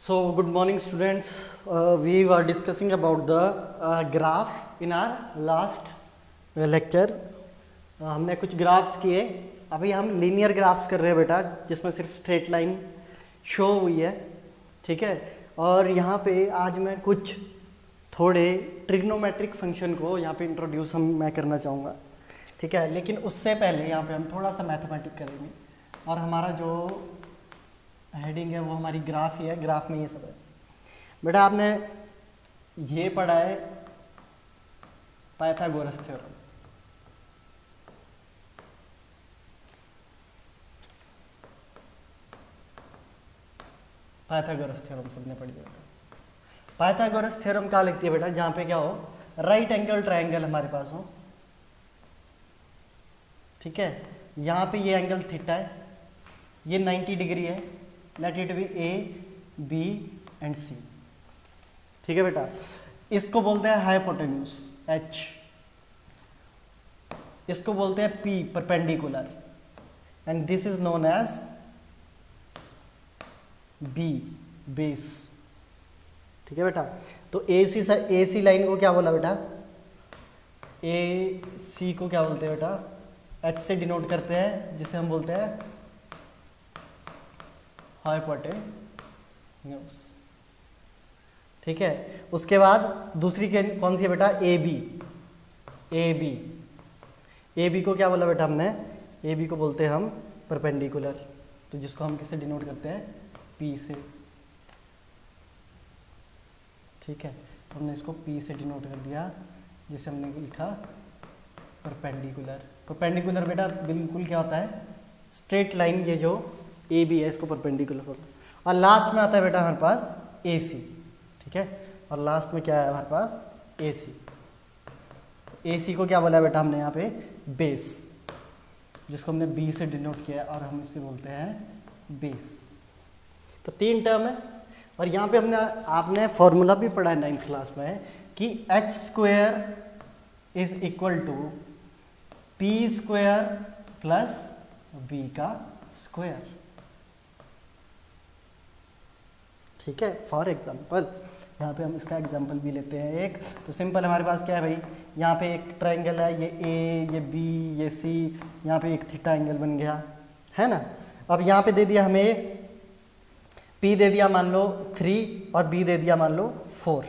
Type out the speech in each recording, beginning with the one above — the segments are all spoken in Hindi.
So, good morning, students. We were discussing about the graph in our last lecture. हमने कुछ ग्राफ्स किए. अभी हम लीनियर ग्राफ्स कर रहे हैं बेटा, जिसमें सिर्फ स्ट्रेट लाइन शो हुई है. ठीक है. और यहाँ पे आज मैं कुछ थोड़े ट्रिग्नोमेट्रिक फंक्शन को यहाँ पे इंट्रोड्यूस मैं करना चाहूँगा. ठीक है. लेकिन उससे पहले यहाँ पे हम थोड़ा सा मैथमेटिक करेंगे. और हमारा जो हेडिंग है वो हमारी ग्राफ ही है. ग्राफ में ये सब है बेटा. आपने ये पढ़ा है पाइथागोरस थ्योरम. पाइथागोरस थ्योरम सबने पढ़ी है. पाइथागोरस थ्योरम क्या लिखती है बेटा? जहां पे क्या हो, राइट एंगल ट्रायंगल हमारे पास हो. ठीक है. यहाँ पे ये एंगल थीटा है, ये 90 डिग्री है. Let it be A B and C. ठीक है बेटा. इसको बोलते हैं हाइपोटेन्यूज एच. इसको बोलते हैं P perpendicular. And this is known as B base. ठीक है बेटा. तो ए सी लाइन को क्या बोला बेटा? ए सी को क्या बोलते हैं बेटा? एच से डिनोट करते हैं, जिसे हम बोलते हैं हाइपोटेन्यूज. ठीक है. उसके बाद दूसरी कौन सी है बेटा? A B. A B. A B को क्या बोला बेटा हमने? ए बी को बोलते हैं हम परपेंडिकुलर. तो जिसको हम किससे डिनोट करते हैं? पी से. ठीक है. तो हमने इसको पी से डिनोट कर दिया, जिसे हमने लिखा परपेंडिकुलर. परपेंडिकुलर बेटा बिल्कुल क्या होता है? Straight line. ये जो ए बी है इसको परपेंडिकुलर होता है. और लास्ट में आता है बेटा हमारे पास ए सी. ठीक है. और लास्ट में क्या है हमारे पास? ए सी. ए सी को क्या बोला है बेटा हमने यहाँ पे? बेस. जिसको हमने बी से डिनोट किया और हम इसे बोलते हैं बेस. तो 3 टर्म है. और यहाँ पे आपने फॉर्मूला भी पढ़ा है 9th क्लास में कि H square is equal to P square plus B का स्क्वायर. ठीक है. फॉर एग्जाम्पल यहाँ पे हम इसका एग्जाम्पल भी लेते हैं एक. तो सिंपल हमारे पास क्या है भाई? यहाँ पे एक ट्रायंगल है, ये ए, ये बी, ये सी. यहाँ पे एक थीटा एंगल बन गया है ना. अब यहाँ पे दे दिया हमें P दे दिया मान लो 3 और B दे दिया मान लो 4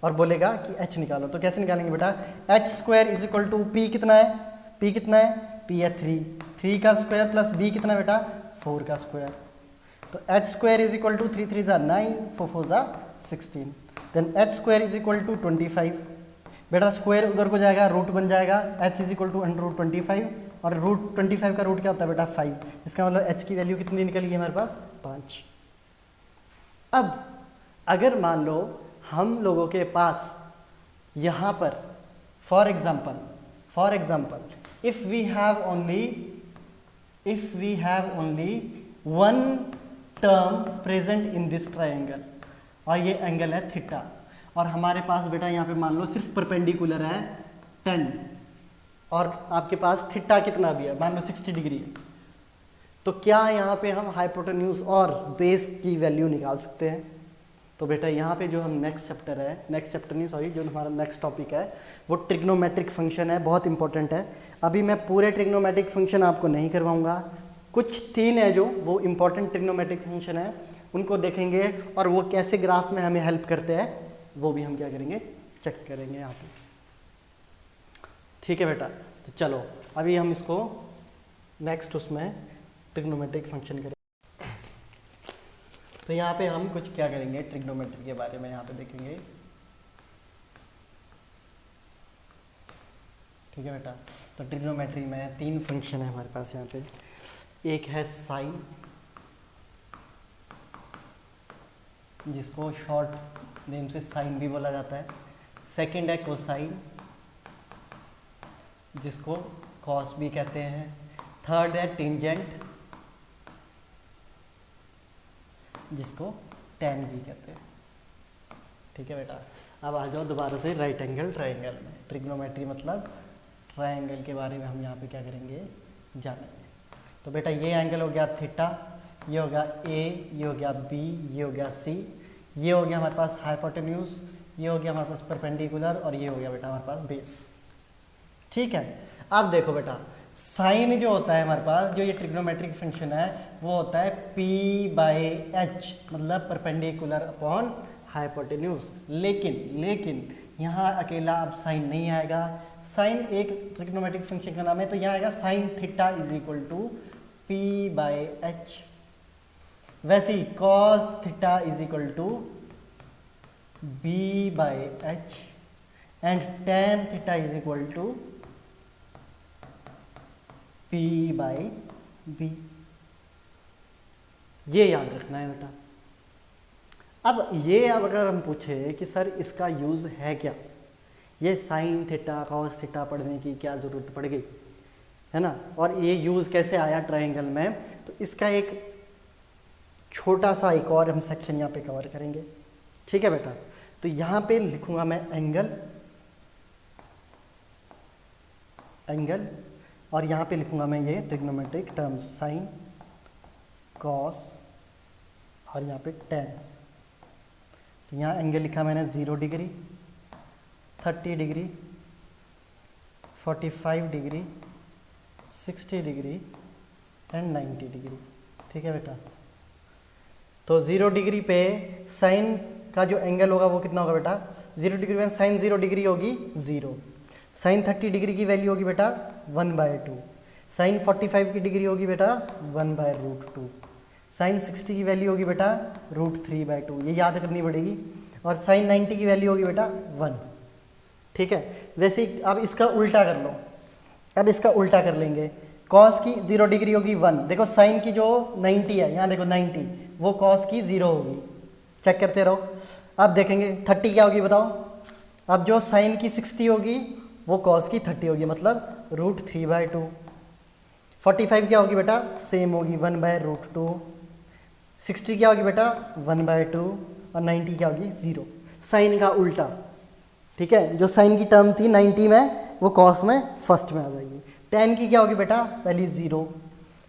और बोलेगा कि H निकालो. तो कैसे निकालेंगे बेटा? H square is equal to P कितना है? P कितना है? P है 3 का स्क्वायर प्लस B कितना है बेटा? 4 का स्क्वायर. तो H square is equal to 3 3 9 4 4 16. Then H square is equal to 25. बेटा स्क्वायर उधर को जाएगा, रूट बन जाएगा. एच इज इक्वल टू √25 और √25 का रूट क्या होता है बेटा? 5. इसका मतलब एच की वैल्यू कितनी निकल गई हमारे पास? 5. अब अगर मान लो हम लोगों के पास यहाँ पर for example if we have only one term present in this triangle और ये एंगल है थीटा. और हमारे पास बेटा यहाँ पे मान लो सिर्फ परपेंडिकुलर है 10 और आपके पास थीटा कितना भी है? मान लो 60 डिग्री है. तो क्या यहाँ पे हम हाइपोटेन्यूज और बेस की वैल्यू निकाल सकते हैं? तो बेटा यहाँ पे जो हम नेक्स्ट चैप्टर जो हमारा नेक्स्ट टॉपिक है वो ट्रिग्नोमेट्रिक फंक्शन है. बहुत इंपॉर्टेंट है. अभी मैं पूरे ट्रिग्नोमेट्रिक फंक्शन आपको नहीं करवाऊंगा. कुछ 3 है जो वो इंपॉर्टेंट ट्रिग्नोमेट्रिक फंक्शन है, उनको देखेंगे. और वो कैसे ग्राफ में हमें हेल्प करते हैं वो भी हम क्या करेंगे? चेक करेंगे यहाँ पे. ठीक है बेटा. तो चलो अभी हम इसको नेक्स्ट उसमें ट्रिग्नोमेट्रिक फंक्शन करेंगे. तो यहाँ पे हम कुछ क्या करेंगे? ट्रिग्नोमेट्री के बारे में यहाँ पे देखेंगे. ठीक है बेटा. तो ट्रिग्नोमेट्री में 3 फंक्शन है हमारे पास यहाँ पे. एक है साइन, जिसको शॉर्ट नेम से साइन भी बोला जाता है. सेकंड है कोसाइन, जिसको कॉस भी कहते हैं. थर्ड है टेंजेंट, जिसको टैन भी कहते हैं. ठीक है बेटा. अब आ जाओ दोबारा से राइट एंगल ट्रायंगल में. ट्रिग्नोमेट्री मतलब ट्रायंगल के बारे में हम यहाँ पे क्या करेंगे? जानेंगे. तो बेटा ये एंगल हो गया थीटा, ये हो गया ए, ये हो गया बी, ये हो गया सी, ये हो गया हमारे पास हाइपोटेन्यूज, ये हो गया हमारे पास परपेंडिकुलर, और ये हो गया बेटा हमारे पास बेस। ठीक है, अब देखो बेटा साइन जो होता है हमारे पास, जो ये ट्रिग्नोमेट्रिक फंक्शन है वो होता है p/h, मतलब परपेंडिकुलर अपॉन हाइपोटेन्यूज। लेकिन यहाँ अकेला अब साइन नहीं आएगा, साइन एक ट्रिग्नोमेट्रिक फंक्शन का नाम है, तो यहाँ आएगा sine theta is equal to p/h। वैसे ही cos theta is equal to b/h and tan theta is equal to p/b। ये याद रखना है बेटा। अब अगर हम पूछे कि सर इसका यूज है क्या, ये साइन थीटा कॉस थीटा पढ़ने की क्या जरूरत पड़ गई, है ना, और ये यूज कैसे आया ट्रायंगल में, तो इसका एक छोटा सा एक और हम सेक्शन यहाँ पे कवर करेंगे। ठीक है बेटा, तो यहाँ पे लिखूंगा मैं एंगल, और यहाँ पे लिखूंगा मैं ये ट्रिग्नोमेट्रिक टर्म्स साइन कॉस और यहाँ पे tan। तो यहाँ एंगल लिखा मैंने 0 degree, 30 degree, 45 degree, 60 degree and 90 degree. ठीक है बेटा, तो 0 डिग्री पे साइन का जो एंगल होगा वो कितना होगा बेटा, 0 डिग्री में साइन 0 डिग्री होगी 0, साइन 30 डिग्री की वैल्यू होगी बेटा 1/2, साइन 45 की डिग्री होगी बेटा 1/√2, साइन 60 की वैल्यू होगी बेटा √3/2, ये याद करनी पड़ेगी, और साइन 90 की वैल्यू होगी बेटा 1। ठीक है, वैसे ही अब इसका उल्टा कर लो, अब इसका उल्टा कर लेंगे, कॉस की 0 डिग्री होगी 1, देखो साइन की जो 90 है, यहाँ देखो 90, वो कॉस की 0 होगी, चेक करते रहो। अब देखेंगे 30 क्या होगी बताओ, अब जो साइन की 60 होगी वो कॉस की 30 होगी, मतलब √3/2। 45 क्या होगी बेटा, सेम होगी 1/√2, 60 क्या होगी बेटा 1/2, और 90 क्या होगी 0, साइन का उल्टा। ठीक है, जो साइन की टर्म थी 90 में वो कॉस में फर्स्ट में आ जाएगी। tan की क्या होगी बेटा, पहली 0,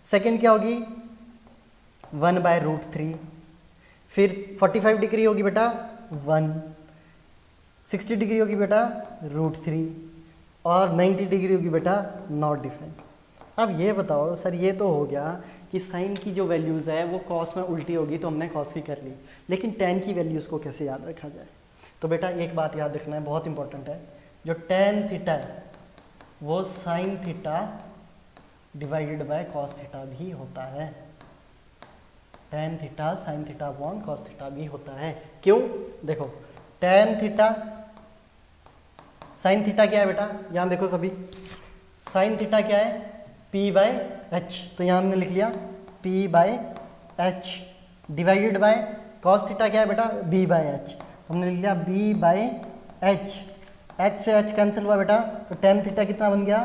सेकेंड क्या होगी 1/√3, फिर 45 डिग्री होगी बेटा 1, 60 डिग्री होगी बेटा √3, और 90 डिग्री होगी बेटा नॉट डिफाइंड। अब ये बताओ सर, ये तो हो गया कि साइन की जो वैल्यूज़ है वो कॉस में उल्टी होगी, तो हमने कॉस की कर ली, लेकिन tan की वैल्यूज़ को कैसे याद रखा जाए। तो बेटा एक बात याद रखना है, बहुत इंपॉर्टेंट है, जो tan थीटा है वो sine theta divided by cos theta भी होता है, tan theta sine theta upon cos theta भी होता है। क्यों, देखो tan थीटा साइन थीटा क्या है बेटा, यहाँ देखो सभी, साइन थीटा क्या है p/h, तो यहाँ हमने लिख लिया p/h divided by cos theta क्या है बेटा b/h, हमने लिख लिया b/h, h से h कैंसिल हुआ बेटा, तो tan थीटा कितना बन गया,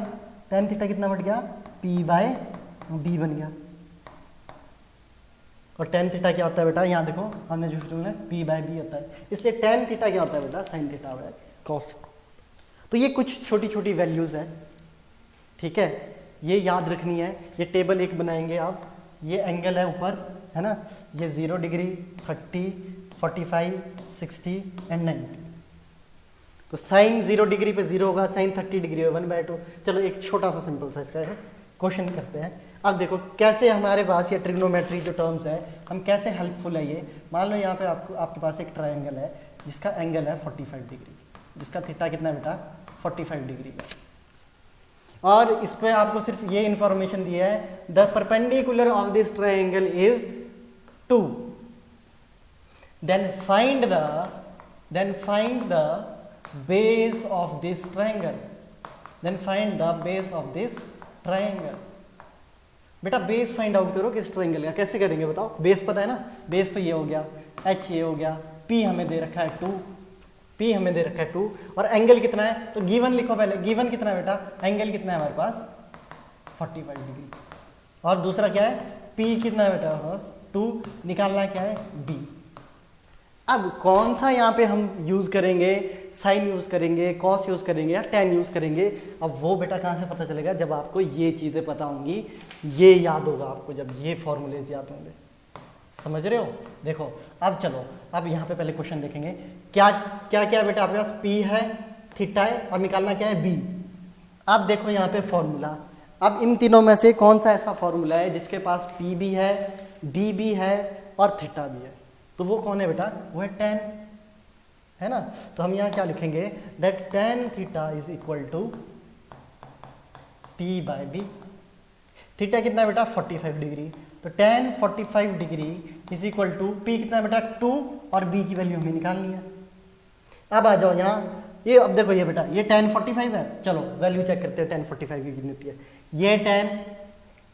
tan थीटा कितना बढ़ गया p/b बन गया, और tan थीटा क्या होता है बेटा, यहाँ देखो हमने जो शुरू में p/b होता है, इसलिए tan थीटा क्या होता है बेटा, साइन थीटा बाय कॉस। तो ये कुछ छोटी छोटी वैल्यूज़ है, ठीक है, ये याद रखनी है। ये टेबल एक बनाएंगे आप, ये एंगल है ऊपर, है ना, ये 0 डिग्री, 30, 45, 60 एंड 90। तो साइन 0 डिग्री पे 0 होगा, साइन 30 डिग्री है 1/2। चलो एक छोटा सा सिंपल सा इसका क्वेश्चन करते हैं। अब देखो कैसे हमारे पास ये ट्रिग्नोमेट्री जो टर्म्स है, हम कैसे हेल्पफुल है ये। मान लो यहाँ पे आपके पास एक ट्रायंगल है जिसका एंगल है 45 डिग्री, जिसका थीटा कितना है बेटा 45 डिग्री का, और इस पे आपको सिर्फ ये इंफॉर्मेशन दिया है, the perpendicular of this triangle is 2, then find the base of this triangle, then find the base of this triangle. बेटा बेस फाइंड आउट करो किस ट्रायंगल का, कैसे करेंगे बताओ, बेस पता है ना, बेस तो ये हो गया, h ये हो गया, p हमें दे रखा है 2, P हमें दे रखा है 2, और एंगल कितना है, तो गिवन लिखो पहले, गिवन कितना है बेटा, एंगल कितना है हमारे पास 45 डिग्री, और दूसरा क्या है P कितना है बेटा हमारे पास 2, निकालना क्या है B। अब कौन सा यहाँ पे हम यूज करेंगे, साइन यूज करेंगे, कॉस यूज करेंगे या tan यूज करेंगे, अब वो बेटा कहाँ से पता चलेगा, जब आपको ये चीजें पता होंगी, ये याद होगा आपको, जब ये फॉर्मूलेज याद होंगे। समझ रहे हो? देखो अब चलो, अब यहाँ पे पहले क्वेश्चन देखेंगे। क्या क्या क्या बेटा आपके पास P है, थीटा है और निकालना क्या है B। अब देखो यहाँ पे फॉर्मूला, अब इन तीनों में से कौन सा ऐसा फॉर्मूला है जिसके पास P भी है, B भी है और थीटा भी है, तो वो कौन है बेटा? वो है tan, है ना। तो हम यहाँ क्या लिखेंगे, that tan theta is equal to P by B। Theta कितना है बेटा? 45 डिग्री, तो tan 45 degree is equal to P कितना है बेटा? 2 और B की वैल्यू हमें निकालनी है। अब आ जाओ यहाँ, ये अब देखो ये बेटा ये tan 45 है, चलो वैल्यू चेक करते हैं tan 45 की कितनी होती है। ये tan,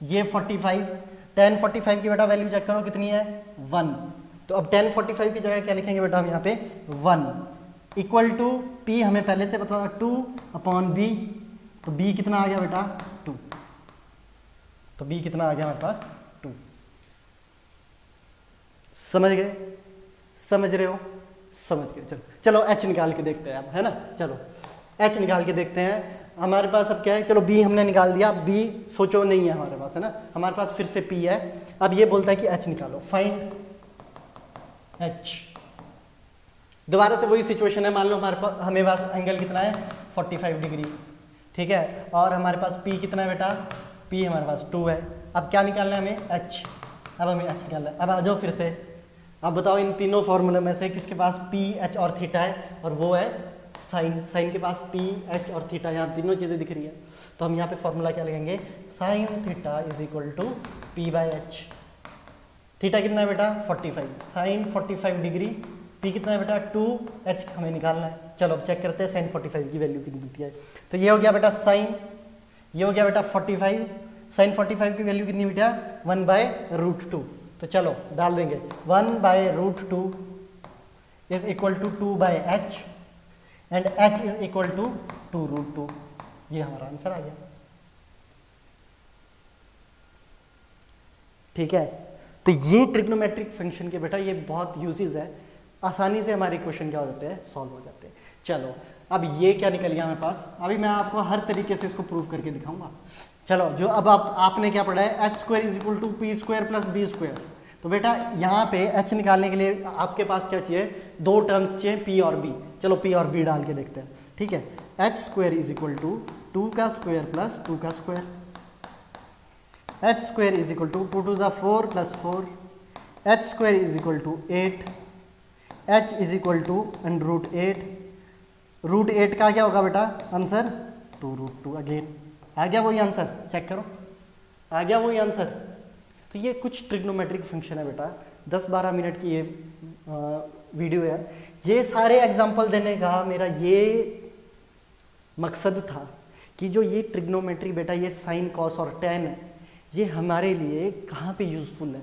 ये 45, tan 45 की बेटा वैल्यू चेक करो कितनी है? 1। तो अब tan 45 की जगह क्या लिखेंगे बेटा हम यहाँ पे? 1 इक्वल टू P हमें पहले से पता था 2 अपॉन B, तो B कितना आ गया बेटा? 2। तो B कितना आ गया हमारे पास? 2। समझ गए? समझ रहे हो? समझ गए। चलो चलो H निकाल के देखते हैं अब, है ना। चलो H निकाल के देखते हैं। हमारे पास अब क्या है? चलो B हमने निकाल दिया, B सोचो नहीं है हमारे पास, है ना। हमारे पास फिर से P है। अब ये बोलता है कि H निकालो, फाइंड H। दोबारा से वही सिचुएशन है, मान लो हमारे पास हमें पास एंगल कितना है? 45 डिग्री, ठीक है। और हमारे पास P कितना है बेटा? P हमारे पास 2 है। अब क्या निकालना है हमें? H। अब हमें H निकालना है। अब आ जाओ फिर से, अब बताओ इन तीनों फॉर्मूले में से किसके पास P, H और थीटा है? और वो है साइन। साइन के पास P, H और थीटा, यहाँ तीनों चीज़ें दिख रही है। तो हम यहाँ पे फॉर्मूला क्या लगाएंगे? Sine theta is equal to P by H। Theta कितना है बेटा? 45, साइन 45 डिग्री, P कितना है बेटा? 2, H हमें निकालना है। चलो अब चेक करते हैं साइन 45 की वैल्यू कितनी होती है। तो ये हो गया बेटा साइन, ये हो गया बेटा 45, साइन 45 की वैल्यू कितनी बेटा? 1/√2। तो चलो डाल देंगे 1/√2 is equal to 2/h and h is equal to 2√2। ये हमारा आंसर आ गया, ठीक है। तो ये ट्रिग्नोमेट्रिक फंक्शन के बेटा ये बहुत यूजेस है, आसानी से हमारे क्वेश्चन क्या हो जाते हैं? सॉल्व हो जाते हैं। चलो अब ये क्या निकल गया हमारे पास? अभी मैं आपको हर तरीके से इसको प्रूव करके दिखाऊंगा। चलो जो अब आपने क्या पढ़ा है? h² is equal to P² plus B²। तो बेटा यहाँ पे h निकालने के लिए आपके पास क्या चाहिए? दो टर्म्स चाहिए, P और B। चलो P और B डाल के देखते हैं, ठीक है। h² इज इक्वल टू 2 का स्क्वायर प्लस 2 का square, h² is equal to 2 2 4 plus 4, h² is equal to 8, h is equal to √8। √8 का क्या होगा बेटा आंसर? 2√2। अगेन आ गया वही आंसर, चेक करो आ गया वही आंसर। तो ये कुछ ट्रिग्नोमेट्रिक फंक्शन है बेटा, 10-12 मिनट की ये वीडियो है। ये सारे एग्जाम्पल देने का मेरा ये मकसद था कि जो ये ट्रिग्नोमेट्री बेटा, ये साइन कॉस और टेन है, ये हमारे लिए कहाँ पे यूजफुल है,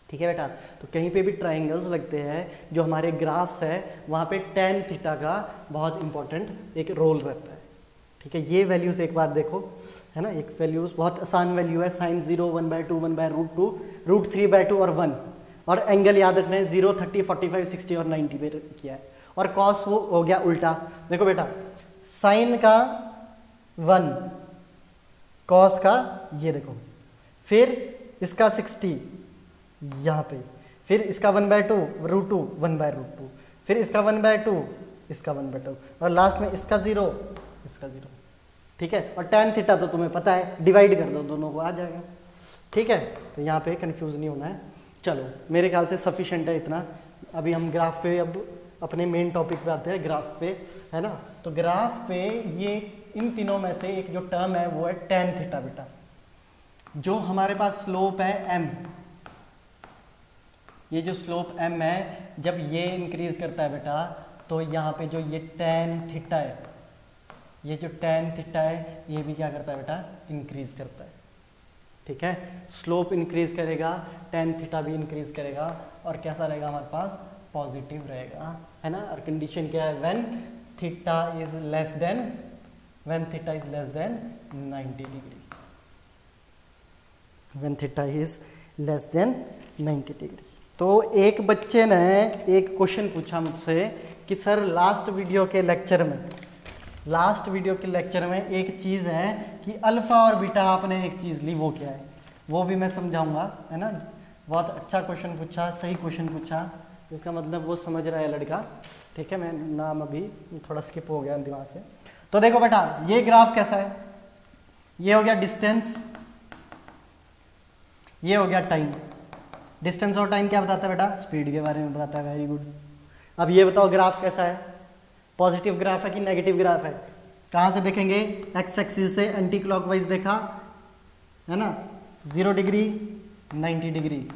ठीक है बेटा। तो कहीं पे भी ट्राइंगल्स लगते हैं, जो हमारे ग्राफ्स है, वहाँ पे टेन थीटा का बहुत इंपॉर्टेंट एक रोल रहता है, ठीक है। ये वैल्यूज एक बार देखो, है ना। एक वैल्यूज बहुत आसान वैल्यू है, साइन 0 1/2 1/√2 √3/2 और 1, और एंगल याद रखना है 0 30 45 60 और 90 पे किया है। और कॉस वो हो गया उल्टा। देखो बेटा साइन का 1, कॉस का ये देखो, फिर इसका 60 यहाँ पे, फिर इसका 1/2 √2 1/√2, फिर इसका 1/2 इसका 1/2 और लास्ट में इसका 0 इसका 0, ठीक है। और tan थीटा तो तुम्हें पता है, डिवाइड कर दो दोनों को आ जाएगा, ठीक है। तो यहाँ पे कंफ्यूज नहीं होना है। चलो मेरे ख्याल से सफिशिएंट है इतना। अभी हम ग्राफ पे, अब अपने मेन टॉपिक पे आते हैं, ग्राफ पे, है ना। तो ग्राफ पे ये इन तीनों में से एक जो टर्म है वो है tan थीटा बेटा। जो हमारे पास स्लोप है m, ये जो स्लोप m है, जब ये इंक्रीज करता है बेटा, तो यहाँ पे जो ये tan थीटा है, ये जो tan थीटा है, ये भी क्या करता है बेटा? इंक्रीज करता है, ठीक है। स्लोप इंक्रीज करेगा, tan थीटा भी इंक्रीज करेगा, और कैसा रहेगा हमारे पास? पॉजिटिव रहेगा, है ना। और कंडीशन क्या है? When theta is less than 90 degree, when theta is less than 90 degree. तो एक बच्चे ने एक क्वेश्चन पूछा मुझसे कि सर लास्ट वीडियो के लेक्चर में एक चीज़ है कि अल्फा और बीटा आपने एक चीज़ ली, वो क्या है? वो भी मैं समझाऊंगा, है ना। बहुत अच्छा क्वेश्चन पूछा, सही क्वेश्चन पूछा, इसका मतलब वो समझ रहा है लड़का। ठीक है, मैं नाम अभी थोड़ा स्किप हो गया दिमाग से। तो देखो बेटा, ये ग्राफ कैसा है, ये हो गया डिस्टेंस, ये हो गया टाइम। डिस्टेंस और टाइम क्या बताता है बेटा, स्पीड के बारे में बताता है। Very good. अब ये बताओ ग्राफ कैसा है, पॉजिटिव ग्राफ है कि नेगेटिव ग्राफ है? कहाँ से देखेंगे, एक्स एक्सिस से एंटी क्लॉकवाइज देखा है ना, 0 डिग्री 90 डिग्री,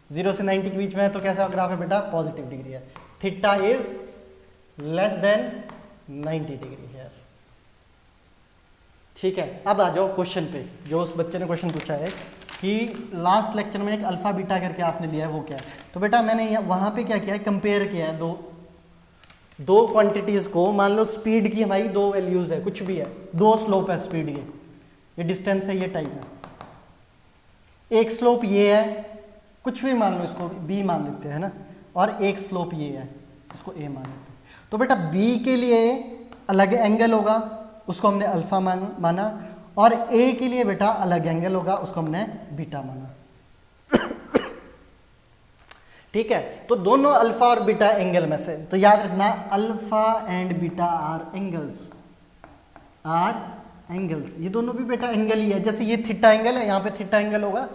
0 से 90 के बीच में है, तो कैसा ग्राफ है बेटा, पॉजिटिव डिग्री है। Theta is less than 90 degree है। ठीक है, अब आ जाओ क्वेश्चन पे, जो उस बच्चे ने क्वेश्चन पूछा है कि लास्ट लेक्चर में एक अल्फा बीटा करके आपने लिया है, वो क्या है? तो बेटा मैंने वहां पे क्या किया है, कंपेयर किया है दो क्वांटिटीज को। मान लो स्पीड की हमारी 2 वैल्यूज है, कुछ भी है, 2 स्लोप है स्पीड के, ये डिस्टेंस है, ये टाइम है। एक स्लोप ये है, कुछ भी मान लो, इसको b मान लेते हैं ना, और एक स्लोप ये है, इसको a मान लेते हैं। तो बेटा b के लिए अलग एंगल होगा, उसको हमने अल्फा माना, और a के लिए बेटा अलग एंगल होगा, उसको हमने बीटा माना। ठीक है, तो दोनों अल्फा और बीटा एंगल में से, तो याद रखना alpha and beta are angles, ये दोनों भी बेटा एंगल ही है। जैसे ये थीटा एंगल है, यहाँ पे थीटा एंगल होगा,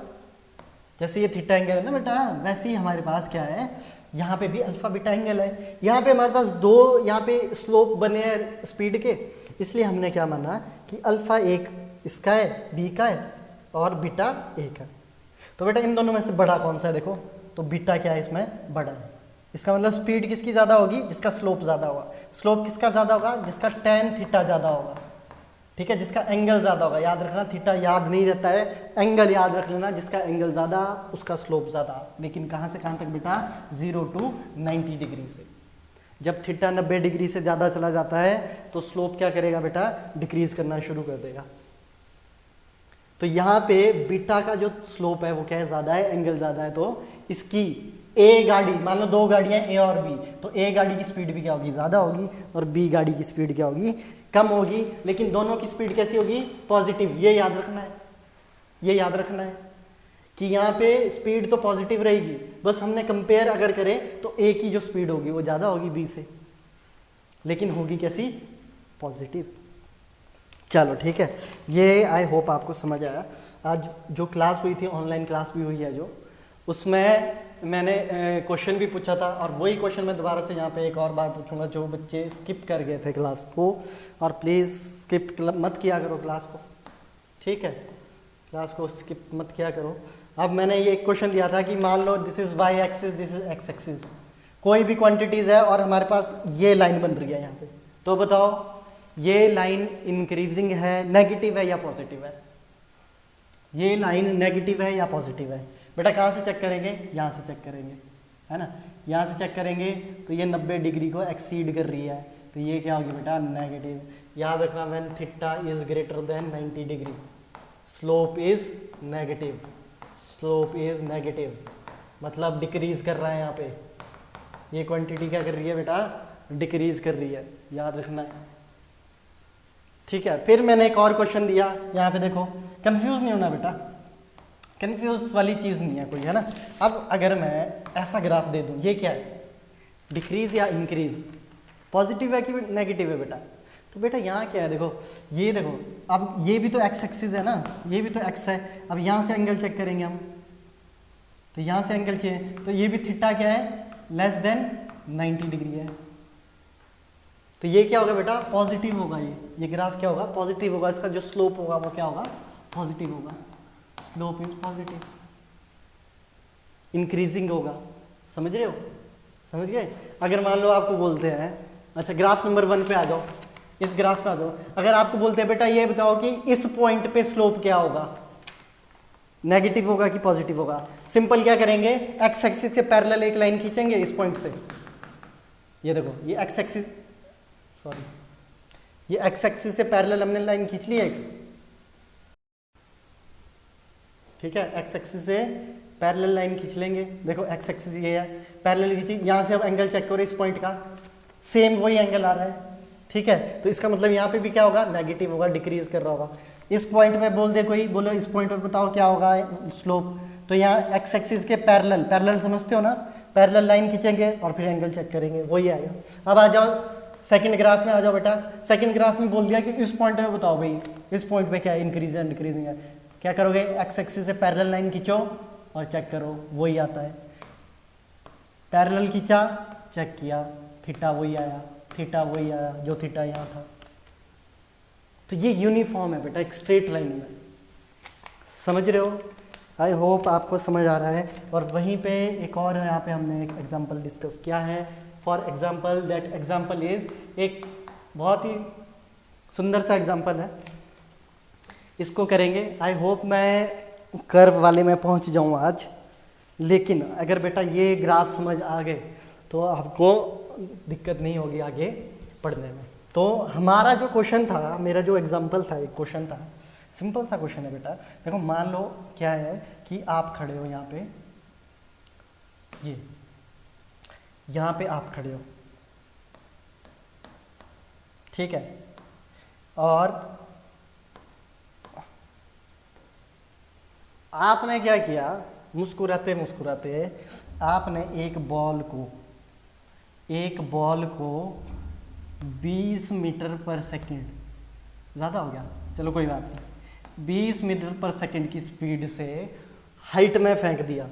जैसे ये थीटा एंगल है ना बेटा, वैसे ही हमारे पास क्या है, यहाँ पे भी अल्फा बीटा एंगल है। यहाँ पे हमारे पास 2 यहाँ पे स्लोप बने हैं स्पीड के, इसलिए हमने क्या माना कि अल्फा एक इसका है, बी का है, और बीटा एक है। तो बेटा इन दोनों में से बड़ा कौन सा है, देखो, तो बीटा क्या है इसमें, बड़ा है। इसका मतलब स्पीड किसकी ज्यादा होगी, जिसका स्लोप ज्यादा होगा। स्लोप किसका ज्यादा होगा, जिसका tan थीटा ज्यादा होगा। ठीक है, जिसका एंगल ज्यादा होगा। याद रखना, थीटा याद नहीं रहता है, एंगल याद रख लेना, जिसका एंगल ज्यादा उसका स्लोप ज्यादा। लेकिन कहां से कहां तक बेटा, 0 to 90 डिग्री से। जब थीटा 90 डिग्री से ज्यादा चला जाता है तो स्लोप क्या करेगा बेटा, डिक्रीज करना शुरू कर देगा। तो यहाँ पे बीटा का जो स्लोप है वो क्या है, ज्यादा है, एंगल ज्यादा है। तो इसकी ए गाड़ी, मान लो 2 गाड़ियां ए और बी, तो ए गाड़ी की स्पीड भी क्या होगी, ज्यादा होगी, और बी गाड़ी की स्पीड क्या होगी, कम होगी। लेकिन दोनों की स्पीड कैसी होगी, पॉजिटिव। ये याद रखना है, ये याद रखना है कि यहाँ पे स्पीड तो पॉजिटिव रहेगी, बस हमने कंपेयर अगर करें तो ए की जो स्पीड होगी वो ज्यादा होगी बी से, लेकिन होगी कैसी, पॉजिटिव। चलो ठीक है, ये आई होप आपको समझ आया। आज जो क्लास हुई थी, ऑनलाइन क्लास भी हुई है जो, उसमें मैंने क्वेश्चन भी पूछा था, और वही क्वेश्चन मैं दोबारा से यहाँ पे एक और बार पूछूंगा, जो बच्चे स्किप कर गए थे क्लास को। और प्लीज़ स्किप मत किया करो क्लास को, ठीक है, क्लास को स्किप मत किया करो। अब मैंने ये एक क्वेश्चन दिया था कि मान लो this is Y axis, this is X axis, कोई भी क्वांटिटीज है और हमारे पास ये लाइन बन रही है यहाँ पे, तो बताओ ये लाइन इंक्रीजिंग है, नेगेटिव है या पॉजिटिव है? ये लाइन नेगेटिव है या पॉजिटिव है? बेटा कहाँ से चेक करेंगे, यहाँ से चेक करेंगे, है ना, यहाँ से चेक करेंगे। तो ये 90 डिग्री को एक्सीड कर रही है, तो ये क्या होगी बेटा, नेगेटिव। याद रखना, when theta is greater than 90 degree, slope is negative, slope is negative, मतलब डिक्रीज कर रहा है। यहाँ पे ये क्वांटिटी क्या कर रही है बेटा, डिक्रीज कर रही है, याद रखना है, ठीक है। फिर मैंने एक और क्वेश्चन दिया, यहाँ पे देखो, कंफ्यूज नहीं होना बेटा, कंफ्यूज वाली चीज नहीं है कोई, है ना। अब अगर मैं ऐसा ग्राफ दे दूं, ये क्या है, डिक्रीज या इंक्रीज, पॉजिटिव है कि नेगेटिव है बेटा? तो बेटा यहाँ क्या है, देखो, ये देखो, अब ये भी तो एक्स एक्सिस है ना, ये भी तो एक्स है। अब यहाँ से एंगल चेक करेंगे हम, तो यहाँ से एंगल चाहिए, तो ये भी थीटा क्या है, लेस देन 90 डिग्री है। तो ये क्या होगा बेटा, पॉजिटिव होगा। ये ग्राफ क्या होगा, पॉजिटिव होगा। इसका जो स्लोप होगा वो क्या होगा, पॉजिटिव होगा, स्लोप इज पॉजिटिव, इंक्रीजिंग होगा। समझ रहे हो, समझ गए? अगर मान लो आपको बोलते हैं, अच्छा ग्राफ नंबर 1 पे आ जाओ, इस ग्राफ पे आ जाओ, अगर आपको बोलते हैं बेटा ये बताओ कि इस पॉइंट पे स्लोप क्या होगा, नेगेटिव होगा कि पॉजिटिव होगा? सिंपल क्या करेंगे, एक्स एक्सिस के पैरेलल एक लाइन खींचेंगे इस पॉइंट से। ये देखो, ये एक्स एक्सिस, सॉरी, ये एक्स एक्सिस से पैरेलल हमने लाइन खींच ली है, ठीक है, एक्स एक्सिस से पैरेलल लाइन खींच लेंगे। देखो एक्स एक्सिस ये है, पैरेलल खींची, यहां से अब एंगल चेक करो, इस पॉइंट का सेम वही एंगल आ रहा है, ठीक है। तो इसका मतलब यहाँ पे भी क्या होगा, नेगेटिव होगा, डिक्रीज कर रहा होगा। इस पॉइंट पे बोल दे कोई, बोलो इस पॉइंट पे बताओ क्या होगा स्लोप, तो यहाँ एक्स एक्सिस के पैरेलल, पैरेलल समझते हो ना, पैरेलल लाइन खींचेंगे और फिर एंगल चेक करेंगे, वही आएगा। अब आ जाओ सेकंड ग्राफ में, आ जाओ बेटा। सेकंड ग्राफ में बोल दिया कि इस पॉइंट में बताओ भाई, इस पॉइंट पे क्या इंक्रीज है डिक्रीजिंग है, क्या करोगे, एक्स एक्सिस से पैरेलल लाइन खींचो और चेक करो, वही आता है। पैरेलल खींचा, चेक किया, थीटा वही आया, थीटा वही आया जो थीटा यहाँ था। तो ये यूनिफॉर्म है बेटा एक स्ट्रेट लाइन में, समझ रहे हो? आई होप आपको समझ आ रहा है। और वहीं पे एक और यहाँ पे हमने एक एग्जांपल डिस्कस किया है। For example, that example is, एक बहुत ही सुंदर सा एग्जांपल है, इसको करेंगे। आई होप मैं कर्व वाले में पहुँच जाऊँ आज, लेकिन अगर बेटा ये ग्राफ समझ आ गए तो आपको दिक्कत नहीं होगी आगे पढ़ने में। तो हमारा जो क्वेश्चन था, मेरा जो एग्जांपल था, एक क्वेश्चन था, सिंपल सा क्वेश्चन है बेटा। देखो मान लो क्या है कि आप खड़े हो यहाँ पे, ये यहाँ पे आप खड़े हो, ठीक है, और आपने क्या किया, मुस्कुराते मुस्कुराते आपने एक बॉल को 20 मीटर पर सेकंड, ज़्यादा हो गया, चलो कोई बात नहीं, 20 मीटर पर सेकंड की स्पीड से हाइट में फेंक दिया,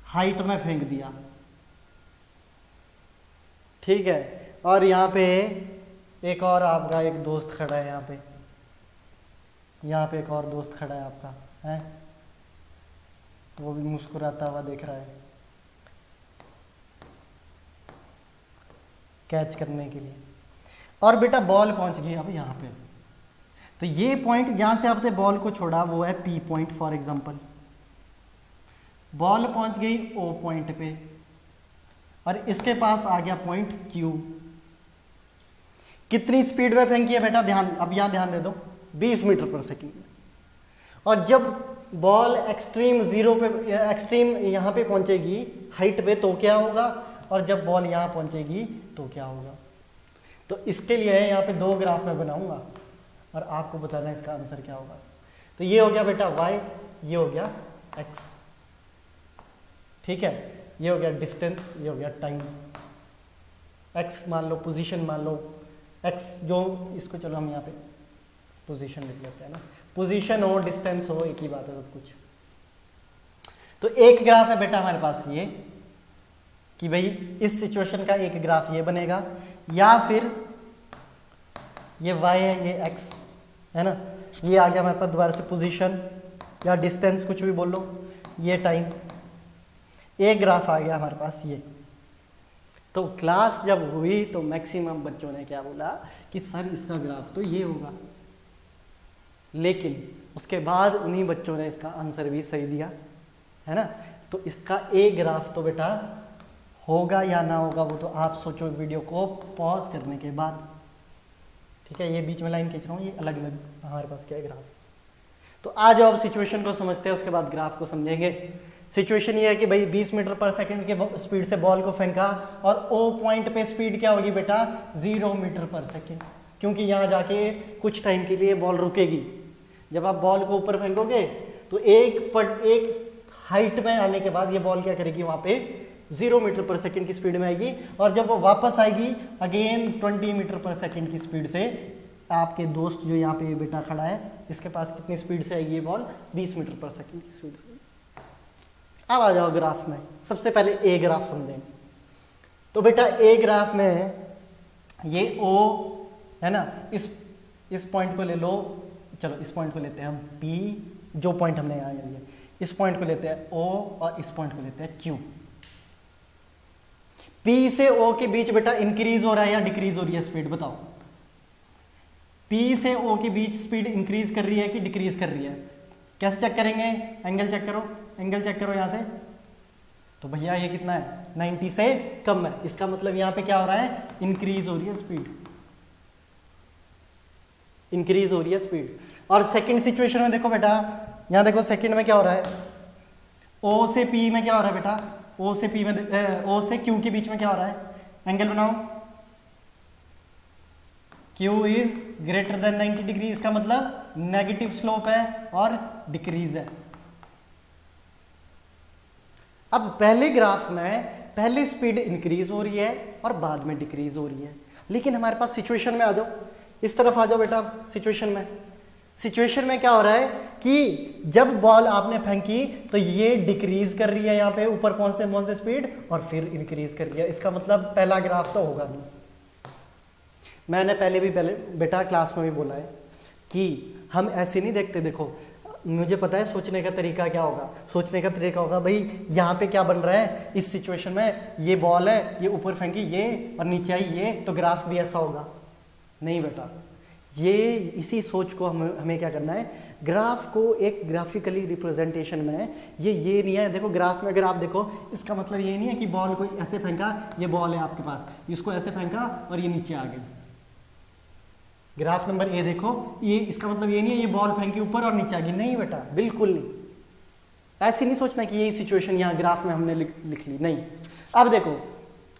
हाइट में फेंक दिया, ठीक है। और यहाँ पे एक और आपका एक दोस्त खड़ा है, यहाँ पे एक और दोस्त खड़ा है आपका, है, वो भी मुस्कुराता हुआ देख रहा है कैच करने के लिए। और बेटा बॉल पहुंच गई अब यहाँ पे, तो ये पॉइंट जहां से आपने बॉल को छोड़ा वो है P point for example. Ball पहुंच गई ओ पॉइंट पे और इसके पास आ गया पॉइंट क्यू। कितनी स्पीड में फेंकी है बेटा, ध्यान, अब यहां ध्यान दे दो, 20 मीटर पर सेकंड। और जब बॉल एक्सट्रीम जीरो पे, एक्सट्रीम यहां पे पहुंचेगी हाइट पे, तो क्या होगा, और जब बॉल यहां पहुंचेगी तो क्या होगा। तो इसके लिए यहाँ पे 2 ग्राफ में बनाऊंगा और आपको बताना है इसका आंसर क्या होगा। तो ये हो गया बेटा y, ये हो गया x, ठीक है, ये हो गया डिस्टेंस, ये हो गया टाइम। x मान लो, पोजीशन मान लो, x जो, इसको चलो हम यहाँ पे पोजीशन लिख लेते हैं ना, पोजीशन हो डिस्टेंस हो एक ही बात है सब कुछ। तो एक ग्राफ है बेटा हमारे पास ये, कि भाई इस सिचुएशन का एक ग्राफ ये बनेगा, या फिर ये y है, ये x है ना, ये आ गया हमारे पास दोबारा से पोजीशन या डिस्टेंस, कुछ भी बोल लो, ये टाइम, एक ग्राफ आ गया हमारे पास ये। तो क्लास जब हुई तो मैक्सिमम बच्चों ने क्या बोला कि सर इसका ग्राफ तो ये होगा, लेकिन उसके बाद उन्हीं बच्चों ने इसका आंसर भी सही दिया, है ना। तो इसका ए ग्राफ तो बेटा होगा या ना होगा वो तो आप सोचो वीडियो को पॉज करने के बाद, ठीक है। ये बीच में लाइन खींच रहा हूँ, ये अलग अलग हमारे पास क्या है ग्राफ। तो आ जाओ अब सिचुएशन को समझते हैं, उसके बाद ग्राफ को समझेंगे। सिचुएशन ये है कि भाई 20 मीटर पर सेकंड के स्पीड से बॉल को फेंका और ओ पॉइंट पे स्पीड क्या होगी बेटा, 0 मीटर पर सेकंड, क्योंकि यहाँ जाके कुछ टाइम के लिए बॉल रुकेगी। जब आप बॉल को ऊपर फेंकोगे तो एक हाइट में आने के बाद ये बॉल क्या करेगी, वहां पे 0 मीटर पर सेकंड की स्पीड में आएगी, और जब वो वापस आएगी अगेन 20 मीटर पर सेकंड की स्पीड से। आपके दोस्त जो यहाँ पे बेटा खड़ा है, इसके पास कितनी स्पीड से आएगी ये बॉल, 20 मीटर पर सेकंड की स्पीड से। अब आ जाओ ग्राफ में, सबसे पहले ए ग्राफ समझेंगे। तो बेटा ए ग्राफ में ये ओ है ना, इस पॉइंट को ले लो, चलो इस पॉइंट को लेते हैं हम पी, जो पॉइंट हमने यहाँ लिया, इस पॉइंट को लेते हैं ओ और इस पॉइंट को लेते हैं क्यू। पी से ओ के बीच बेटा इंक्रीज हो रहा है या डिक्रीज हो रही है स्पीड, बताओ। पी से ओ के बीच स्पीड इंक्रीज कर रही है कि डिक्रीज कर रही है, कैसे चेक करेंगे, एंगल चेक करो, एंगल चेक करो यहां से। तो भैया ये कितना है, 90 से कम है, इसका मतलब यहां पे क्या हो रहा है, इंक्रीज हो रही है स्पीड, इंक्रीज हो रही है स्पीड। और सेकंड सिचुएशन में देखो बेटा, यहां देखो सेकंड में क्या हो रहा है, ओ से पी में क्या हो रहा है बेटा, ओ से पी में, ओ से क्यू के बीच में क्या हो रहा है, एंगल बनाओ, Q is greater than 90 degree, इसका मतलब नेगेटिव स्लोप है और डिक्रीज है। अब पहले ग्राफ में पहले स्पीड इंक्रीज हो रही है और बाद में डिक्रीज हो रही है, लेकिन हमारे पास सिचुएशन में आ जाओ, इस तरफ आ जाओ बेटा। सिचुएशन में क्या हो रहा है कि जब बॉल आपने फेंकी तो ये डिक्रीज कर रही है यहाँ पे ऊपर पहुंचते स्पीड, और फिर इंक्रीज कर रही है। इसका मतलब पहला ग्राफ तो होगा नहीं। मैंने पहले बेटा क्लास में भी बोला है कि हम ऐसे नहीं देखते। देखो मुझे पता है सोचने का तरीका क्या होगा। सोचने का तरीका होगा भाई यहाँ पे क्या बन रहा है, इस सिचुएशन में ये बॉल है, ये ऊपर फेंकी ये और नीचे आई ये, तो ग्राफ भी ऐसा होगा। नहीं बेटा, ये इसी सोच को हमें क्या करना है, ग्राफ को एक ग्राफिकली रिप्रेजेंटेशन में ये नहीं है। देखो ग्राफ में अगर आप देखो, इसका मतलब ये नहीं है कि बॉल को ऐसे फेंका, ये बॉल है आपके पास, इसको ऐसे फेंका और ये नीचे आ गई। ग्राफ नंबर ए देखो, ये इसका मतलब ये नहीं है ये बॉल फेंकी ऊपर और नीचे आ गई। नहीं बेटा, बिल्कुल नहीं। ऐसे नहीं सोचना कि यही सिचुएशन यहाँ ग्राफ में हमने लिख ली, नहीं। अब देखो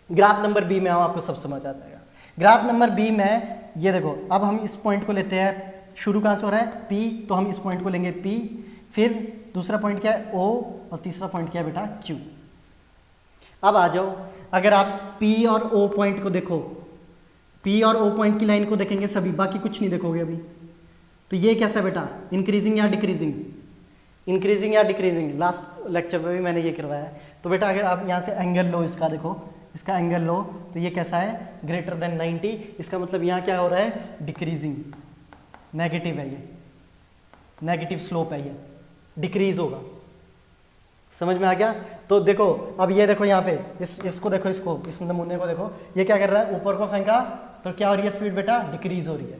ग्राफ नंबर बी में आओ, आपको सब समझ आ जाएगा। ग्राफ नंबर बी में ये देखो, अब हम इस पॉइंट को लेते हैं, शुरू कहाँ से हो रहा है P, तो हम इस पॉइंट को लेंगे P, फिर दूसरा पॉइंट क्या है O, और तीसरा पॉइंट क्या है बेटा Q। अब आ जाओ, अगर आप P और O पॉइंट को देखो, P और O पॉइंट की लाइन को देखेंगे सभी, बाकी कुछ नहीं देखोगे अभी, तो ये कैसा है बेटा, इंक्रीजिंग या डिक्रीजिंग, इंक्रीजिंग या डिक्रीजिंग। लास्ट लेक्चर में भी मैंने ये करवाया है। तो बेटा अगर आप यहाँ से एंगल लो, इसका देखो, इसका एंगल लो, तो ये कैसा है, ग्रेटर देन 90। इसका मतलब यहाँ क्या हो रहा है, डिक्रीजिंग, नेगेटिव है, ये नेगेटिव स्लोप है, ये डिक्रीज होगा। समझ में आ गया। तो देखो अब ये देखो यहाँ पे इसको देखो, इस नमूने को देखो, ये क्या कर रहा है, ऊपर को फेंका तो क्या हो रही है स्पीड बेटा, डिक्रीज हो रही है।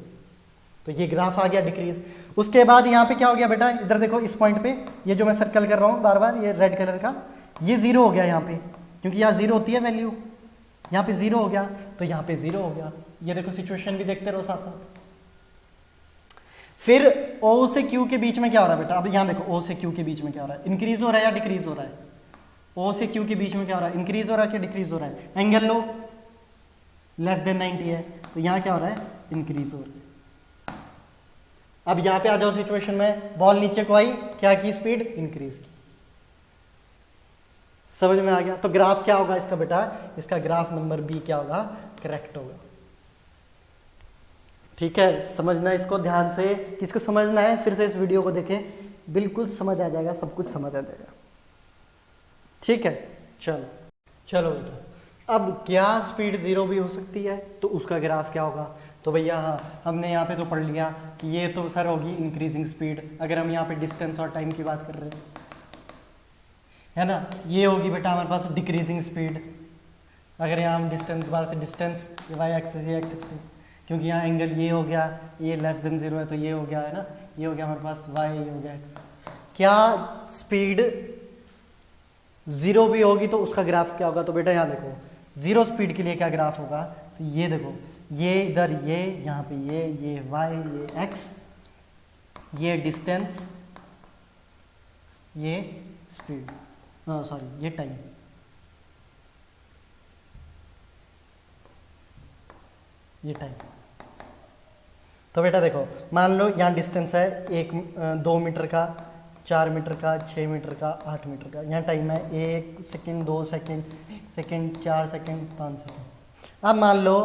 तो ये ग्राफ आ गया डिक्रीज। उसके बाद यहाँ पे क्या हो गया बेटा, इधर देखो इस पॉइंट पे, ये जो मैं सर्कल कर रहा हूँ बार बार, ये रेड कलर का, ये जीरो हो गया यहाँ पे, क्योंकि यहाँ जीरो होती है वैल्यू, यहाँ पे जीरो हो गया, तो यहाँ पे जीरो हो गया। ये देखो सिचुएशन भी देखते रहो साथ साथ। फिर O से Q के बीच में क्या हो रहा है बेटा, अब यहाँ देखो O से Q के बीच में क्या हो रहा है, इंक्रीज हो रहा है या डिक्रीज हो रहा है। O से Q के बीच में क्या हो रहा है, इंक्रीज हो रहा है कि डिक्रीज हो रहा है। एंगल लो, लेस देन 90 है, तो यहाँ क्या हो रहा है, इंक्रीज हो रहा है। अब यहाँ पे आ जाओ सिचुएशन में, बॉल नीचे को आई, क्या की स्पीड, इंक्रीज की। समझ में आ गया। तो ग्राफ क्या होगा इसका बेटा, इसका ग्राफ नंबर बी क्या होगा, करेक्ट होगा। ठीक है, समझना इसको ध्यान से, किसको समझना है फिर से इस वीडियो को देखें, बिल्कुल समझ आ जाएगा, सब कुछ समझ आ जाएगा। ठीक है, चलो बेटा, अब क्या स्पीड जीरो भी हो सकती है, तो उसका ग्राफ क्या होगा। तो भैया हाँ, हमने यहाँ पे तो पढ़ लिया कि ये तो सर होगी इंक्रीजिंग स्पीड, अगर हम यहाँ पे डिस्टेंस और टाइम की बात कर रहे हैं, है ना। ये होगी बेटा हमारे पास डिक्रीजिंग स्पीड, अगर यहाँ हम डिस्टेंस बार से डिस्टेंस, वाई एक्सिस ये एक्स एक्सिस, क्योंकि यहाँ एंगल ये हो गया, ये लेस देन जीरो है, तो ये हो गया, है ना, ये हो गया हमारे पास वाई, ये हो गया एक्स। क्या स्पीड जीरो भी होगी तो उसका ग्राफ क्या होगा। तो बेटा यहाँ देखो, जीरो स्पीड के लिए क्या ग्राफ होगा, तो ये देखो, ये इधर ये, यहाँ पे ये वाई, ये एक्स, ये डिस्टेंस, ये स्पीड, सॉरी ये टाइम। ये टाइम। तो बेटा देखो, मान लो यहाँ डिस्टेंस है 2 मीटर का, 4 मीटर का, 6 मीटर का, 8 मीटर का। यहाँ टाइम है 1 सेकेंड, 2 सेकेंड, 4 सेकेंड, 5 सेकेंड। अब मान लो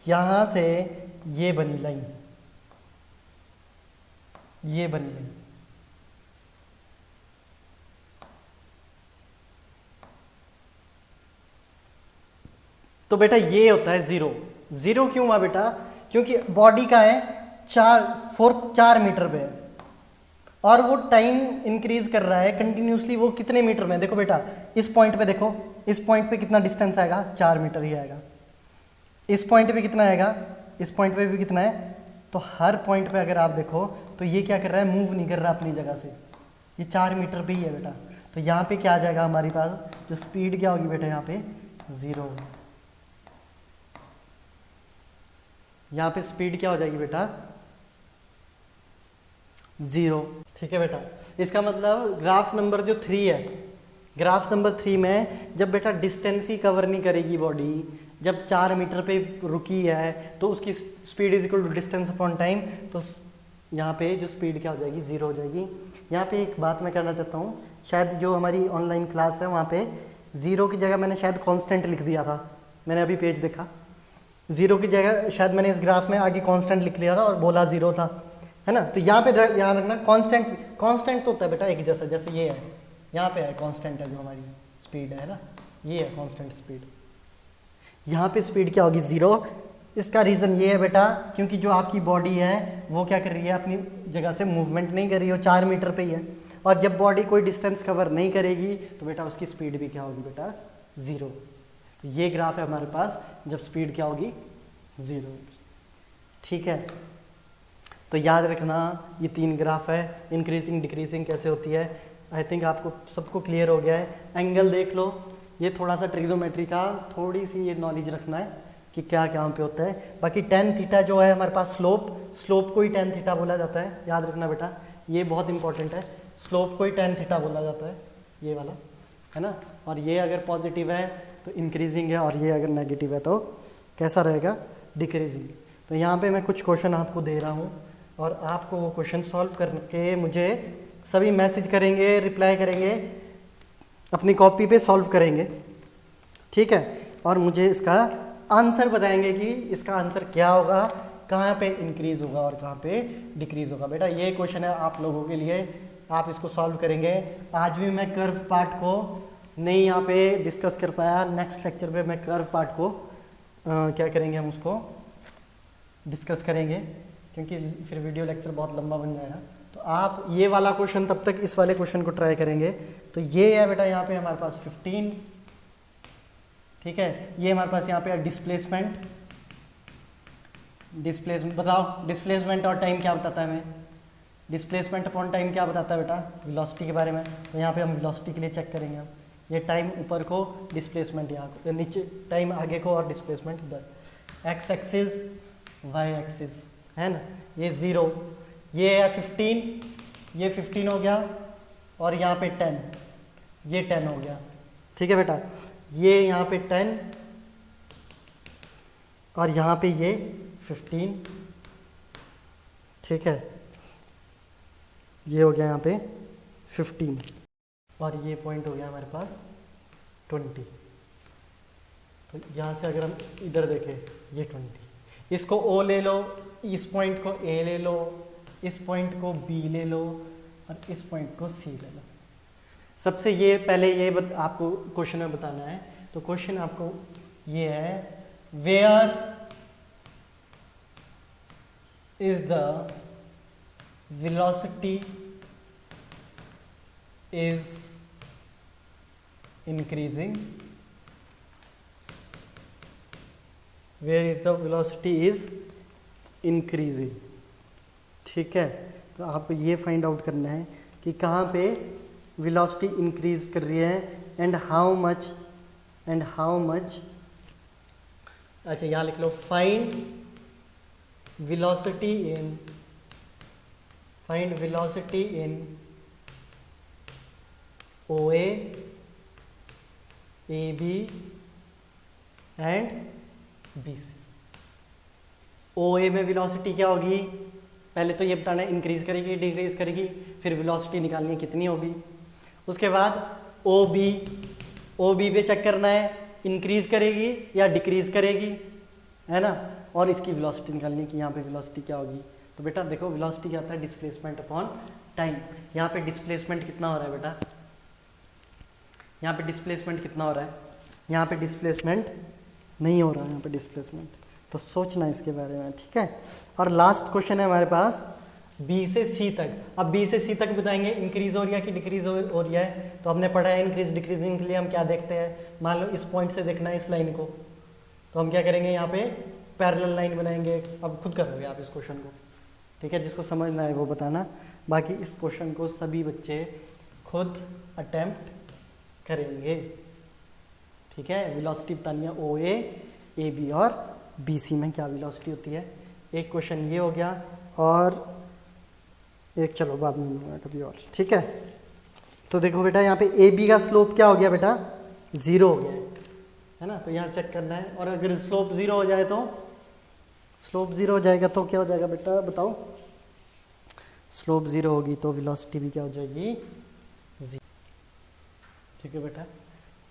यहाँ से ये बनी लाइन, ये बनी लाइन, तो बेटा ये होता है जीरो। जीरो क्यों हुआ बेटा, क्योंकि बॉडी का है 4 मीटर पे है, और वो टाइम इंक्रीज कर रहा है कंटिन्यूसली। वो कितने मीटर में, देखो बेटा इस पॉइंट पे देखो, इस पॉइंट पे कितना डिस्टेंस आएगा, 4 मीटर ही आएगा। इस पॉइंट पे कितना आएगा, इस पॉइंट पे भी कितना है। तो हर पॉइंट पे अगर आप देखो तो ये क्या कर रहा है, मूव नहीं कर रहा अपनी जगह से, ये 4 मीटर पे ही है बेटा। तो यहाँ पे क्या आ जाएगा हमारे पास, जो स्पीड क्या होगी बेटा, यहाँ पे जीरो। यहाँ पे स्पीड क्या हो जाएगी बेटा, जीरो। ठीक है बेटा, इसका मतलब ग्राफ नंबर जो 3 है, ग्राफ नंबर 3 में जब बेटा डिस्टेंस ही कवर नहीं करेगी बॉडी, जब 4 मीटर पे रुकी है, तो उसकी speed is equal to distance upon time, तो यहाँ पे जो स्पीड क्या हो जाएगी, जीरो हो जाएगी। यहाँ पे एक बात मैं कहना चाहता हूँ, शायद जो हमारी ऑनलाइन क्लास है वहाँ पे 0 की जगह मैंने शायद कांस्टेंट लिख दिया था, मैंने अभी पेज देखा, 0 की जगह शायद मैंने इस ग्राफ में आगे कांस्टेंट लिख लिया था और बोला 0 था, है ना। तो यहाँ पे याद रखना कांस्टेंट तो होता है बेटा एक जैसा, जैसे ये है, यहाँ पे है कांस्टेंट है जो हमारी स्पीड है ना, ये है कांस्टेंट स्पीड। यहाँ पे स्पीड क्या होगी 0। इसका रीज़न ये है बेटा क्योंकि जो आपकी बॉडी है वो क्या कर रही है, अपनी जगह से मूवमेंट नहीं कर रही है, 4 मीटर पे ही है, और जब बॉडी कोई डिस्टेंस कवर नहीं करेगी तो बेटा उसकी स्पीड भी क्या होगी बेटा 0। तो ये ग्राफ है हमारे पास जब स्पीड क्या होगी 0 होगी, ठीक है। तो याद रखना ये 3 ग्राफ है, इंक्रीजिंग डिक्रीजिंग कैसे होती है। आई थिंक आपको सबको क्लियर हो गया है। एंगल देख लो, ये थोड़ा सा ट्रिग्नोमेट्री का थोड़ी सी ये नॉलेज रखना है कि क्या कहाँ पे होता है। बाकी tan थीटा जो है हमारे पास स्लोप को ही tan थीटा बोला जाता है, याद रखना बेटा, ये बहुत इंपॉर्टेंट है। स्लोप को ही tan थीटा बोला जाता है, ये वाला, है ना। और ये अगर पॉजिटिव है तो इंक्रीजिंग है, और ये अगर नेगेटिव है तो कैसा रहेगा, डिक्रीजिंग। तो यहाँ पे मैं कुछ क्वेश्चन आपको दे रहा हूँ और आपको वो क्वेश्चन सॉल्व करके मुझे सभी मैसेज करेंगे, रिप्लाई करेंगे, अपनी कॉपी पे सॉल्व करेंगे, ठीक है। और मुझे इसका आंसर बताएंगे कि इसका आंसर क्या होगा, कहाँ पे इंक्रीज होगा और कहाँ पे डिक्रीज होगा। बेटा ये क्वेश्चन है आप लोगों के लिए, आप इसको सॉल्व करेंगे। आज भी मैं कर्व पार्ट को नहीं यहाँ पे डिस्कस कर पाया, नेक्स्ट लेक्चर पे मैं कर्व पार्ट को क्या करेंगे, हम उसको डिस्कस करेंगे क्योंकि फिर वीडियो लेक्चर बहुत लंबा बन जाएगा। तो आप ये वाला क्वेश्चन तब तक इस वाले क्वेश्चन को ट्राई करेंगे। तो ये है बेटा यहाँ पे हमारे पास 15, ठीक है। ये हमारे पास यहाँ पे है डिस्प्लेसमेंट बताओ डिस्प्लेसमेंट और टाइम क्या बताता है हमें, डिस्प्लेसमेंट अपॉन टाइम क्या बताता है बेटा, वेलोसिटी के बारे में। तो यहाँ पे हम वेलोसिटी के लिए चेक करेंगे हम, ये टाइम ऊपर को, डिस्प्लेसमेंट यहाँ को, नीचे टाइम आगे को और डिस्प्लेसमेंट इधर। एक्स एक्सिस वाई एक्सिस है ना, ये 0, ये है 15, ये 15 हो गया, और यहाँ पे 10, ये 10 हो गया, ठीक है बेटा। ये यहाँ पे 10 और यहाँ पे ये 15, ठीक है। ये हो गया यहाँ पे 15 और ये पॉइंट हो गया हमारे पास 20। तो यहाँ से अगर हम इधर देखें, ये 20, इसको O ले लो, इस पॉइंट को A ले लो, इस पॉइंट को B ले लो और इस पॉइंट को C ले लो। सबसे ये पहले ये आपको क्वेश्चन में बताना है। तो क्वेश्चन आपको ये है, where is the velocity is increasing, where is the velocity is increasing, ठीक है। तो आपको ये फाइंड आउट करना है कि कहाँ पे वेलोसिटी इंक्रीज कर रही है एंड हाउ मच, अच्छा यहाँ लिख लो, find velocity in OA, AB and BC। OA में वेलोसिटी क्या होगी, पहले तो ये बताना है इंक्रीज करेगी डिक्रीज करेगी, फिर वेलोसिटी निकालनी है कितनी होगी। उसके बाद OB पे चेक करना है इंक्रीज करेगी या डिक्रीज करेगी, है ना। और इसकी वेलोसिटी निकालनी है कि यहाँ पे वेलोसिटी क्या होगी। तो बेटा देखो वेलोसिटी क्या होता है, डिस्प्लेसमेंट अपॉन टाइम। यहाँ पे डिस्प्लेसमेंट कितना हो रहा है बेटा, यहाँ पे डिस्प्लेसमेंट कितना हो रहा है, यहाँ पे डिस्प्लेसमेंट नहीं हो रहा है, यहाँ पे डिस्प्लेसमेंट, तो सोचना इसके बारे में, ठीक है। और लास्ट क्वेश्चन है हमारे पास B से C तक। अब B से C तक बताएंगे इंक्रीज हो रही है कि डिक्रीज हो रही है। तो हमने पढ़ा है इंक्रीज डिक्रीजिंग के लिए हम क्या देखते हैं, मान लो इस पॉइंट से देखना है इस लाइन को, तो हम क्या करेंगे, यहाँ पे पैरेलल लाइन बनाएंगे। अब खुद करोगे आप इस क्वेश्चन को, ठीक है, जिसको समझना है वो बताना। बाकी इस क्वेश्चन को सभी बच्चे खुद अटेम्प्ट करेंगे, ठीक है। वेलोसिटी बतानी है OA, AB और BC में क्या वेलोसिटी होती है। एक क्वेश्चन ये हो गया और एक चलो बाद में मिलूंगा कभी और, ठीक है। तो देखो बेटा यहाँ पे AB का स्लोप क्या हो गया बेटा, 0 हो गया है ना। तो यहाँ चेक करना है, और अगर स्लोप 0 हो जाए तो, स्लोप 0 हो जाएगा तो क्या हो जाएगा बेटा बताओ, स्लोप 0 होगी तो वेलोसिटी भी क्या हो जाएगी 0। ठीक है बेटा,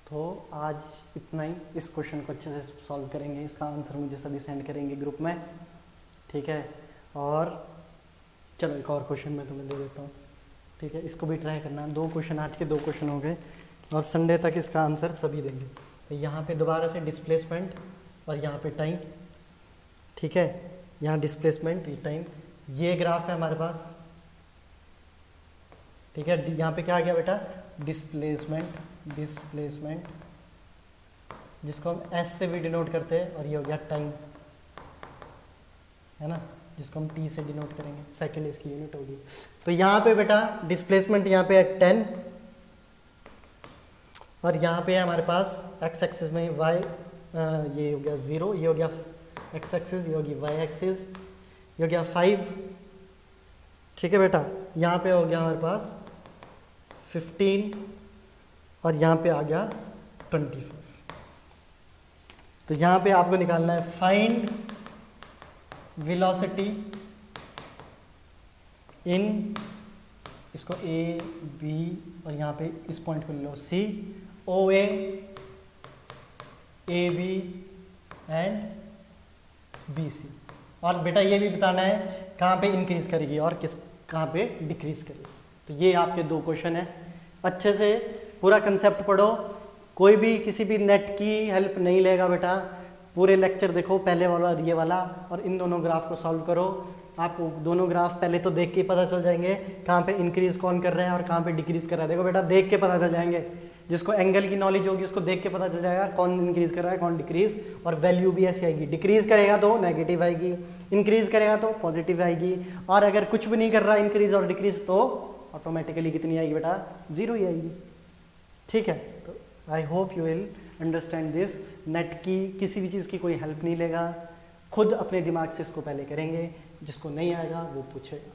तो आज इतना ही। इस क्वेश्चन को अच्छे से सॉल्व करेंगे, इसका आंसर मुझे सभी सेंड करेंगे ग्रुप में, ठीक है। और चलो एक और क्वेश्चन मैं तुम्हें दे देता हूँ, ठीक है, इसको भी ट्राई करना। 2 क्वेश्चन, आज के 2 क्वेश्चन हो गए और संडे तक इसका आंसर सभी देंगे। तो यहाँ पे दोबारा से डिस्प्लेसमेंट और यहाँ पे टाइम, ठीक है, यहाँ डिस्प्लेसमेंट, ये टाइम, ये ग्राफ है हमारे पास, ठीक है। यहाँ पे क्या आ गया बेटा, डिस्प्लेसमेंट, डिस्प्लेसमेंट जिसको हम एस से भी डिनोट करते हैं, और ये हो गया टाइम, है ना, जिसको हम टी से डिनोट करेंगे, सेकंड इसकी यूनिट होगी। तो यहाँ पे बेटा डिस्प्लेसमेंट यहाँ पे है 10, और यहाँ पे है हमारे पास एक्स एक्सिस में वाई, ये हो गया 0, ये हो गया एक्स एक्सिस, ये होगी वाई एक्सिस, ये हो गया 5, ठीक है बेटा। यहाँ पे हो गया हमारे पास 15 और यहाँ पे आ गया 25। तो यहाँ पे आपको निकालना है फाइंड वेलोसिटी इन, इसको ए बी और यहाँ पे इस पॉइंट को ले लो C, O A B and B C. और बेटा ये भी बताना है कहाँ पे इंक्रीज करेगी और कहाँ पे डिक्रीज करेगी। तो ये आपके 2 क्वेश्चन है। अच्छे से पूरा कंसेप्ट पढ़ो, कोई भी किसी भी नेट की हेल्प नहीं लेगा बेटा। पूरे लेक्चर देखो, पहले वाला और ये वाला, और इन दोनों ग्राफ को सॉल्व करो। आपको दोनों ग्राफ पहले तो देख के पता चल जाएंगे कहाँ पे इंक्रीज कौन कर रहा है और कहाँ पे डिक्रीज कर रहा है। देखो बेटा, देख के पता चल जाएंगे, जिसको एंगल की नॉलेज होगी उसको देख के पता चल जाएगा कौन इंक्रीज कर रहा है कौन डिक्रीज, और वैल्यू भी ऐसी आएगी, डिक्रीज करेगा तो नेगेटिव आएगी, इंक्रीज करेगा तो पॉजिटिव आएगी, और अगर कुछ भी नहीं कर रहा इंक्रीज और डिक्रीज तो ऑटोमेटिकली कितनी आएगी बेटा, 0 ही आएगी, ठीक है। तो I hope you will understand this. Net की किसी भी चीज़ की कोई हेल्प नहीं लेगा, खुद अपने दिमाग से इसको पहले करेंगे, जिसको नहीं आएगा वो पूछेगा।